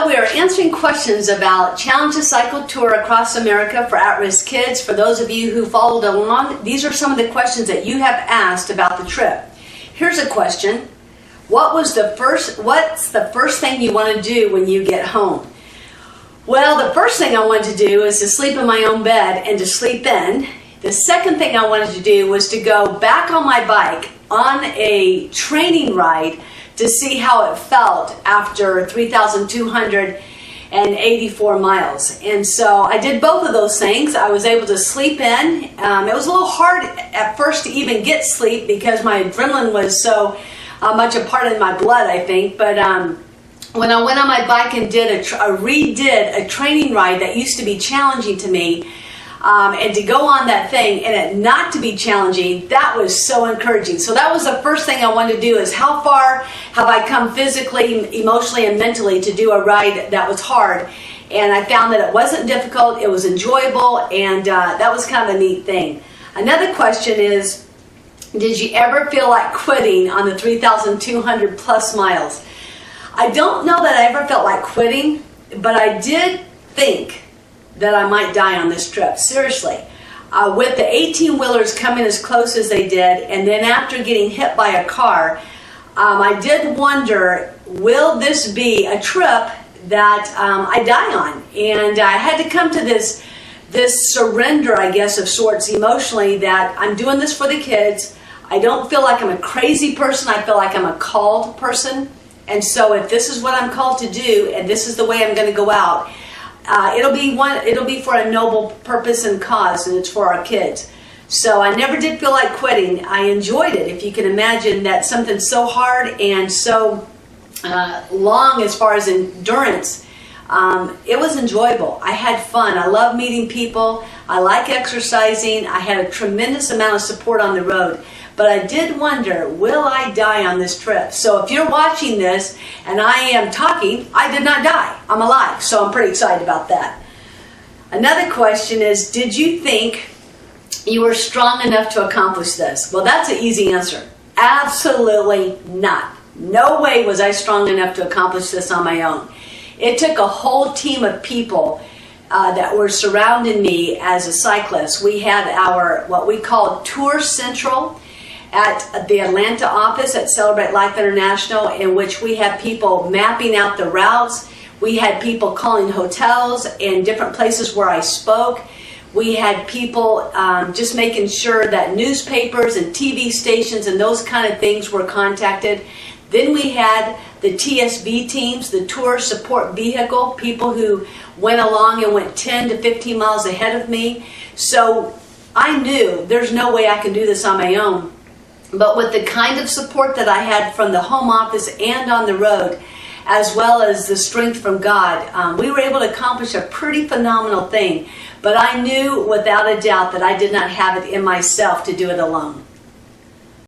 Well, we are answering questions about Challenge a Cycle Tour across America for at-risk kids. For those of you who followed along, these are some of the questions that you have asked about the trip. Here's a question. What's the first thing you want to do when you get home? Well, the first thing I wanted to do is to sleep in my own bed and to sleep in. The second thing I wanted to do was to go back on my bike on a training ride to see how it felt after 3,284 miles. And so I did both of those things. I was able to sleep in. It was a little hard at first to even get sleep because my adrenaline was so much a part of my blood, I think. But when I went on my bike and redid a training ride that used to be challenging to me, and to go on that thing and it not to be challenging, that was so encouraging. So that was the first thing I wanted to do, is how far have I come physically, emotionally, and mentally to do a ride that was hard. And I found that it wasn't difficult, it was enjoyable, and that was kind of a neat thing. Another question is, did you ever feel like quitting on the 3,200 plus miles? I don't know that I ever felt like quitting, but I did think that I might die on this trip, seriously. With the 18-wheelers coming as close as they did, and then after getting hit by a car, I did wonder, will this be a trip that I die on? And I had to come to this surrender, I guess, of sorts emotionally, that I'm doing this for the kids. I don't feel like I'm a crazy person. I feel like I'm a called person. And so if this is what I'm called to do, and this is the way I'm going to go out, it'll be for a noble purpose and cause, and it's for our kids. So I never did feel like quitting. I enjoyed it. If you can imagine that something so hard and so long as far as endurance, it was enjoyable. I had fun. I love meeting people. I like exercising. I had a tremendous amount of support on the road. But I did wonder, will I die on this trip? So if you're watching this and I am talking, I did not die. I'm alive, so I'm pretty excited about that. Another question is, did you think you were strong enough to accomplish this? Well, that's an easy answer. Absolutely not. No way was I strong enough to accomplish this on my own. It took a whole team of people that were surrounding me as a cyclist. We had our, what we called Tour Central, at the Atlanta office at Celebrate Life International, in which we had people mapping out the routes. We had people calling hotels and different places where I spoke. We had people just making sure that newspapers and TV stations and those kind of things were contacted. Then we had the TSV teams, the Tour Support Vehicle, people who went along and went 10 to 15 miles ahead of me. So I knew there's no way I can do this on my own. But with the kind of support that I had from the home office and on the road, as well as the strength from God, we were able to accomplish a pretty phenomenal thing. But I knew without a doubt that I did not have it in myself to do it alone.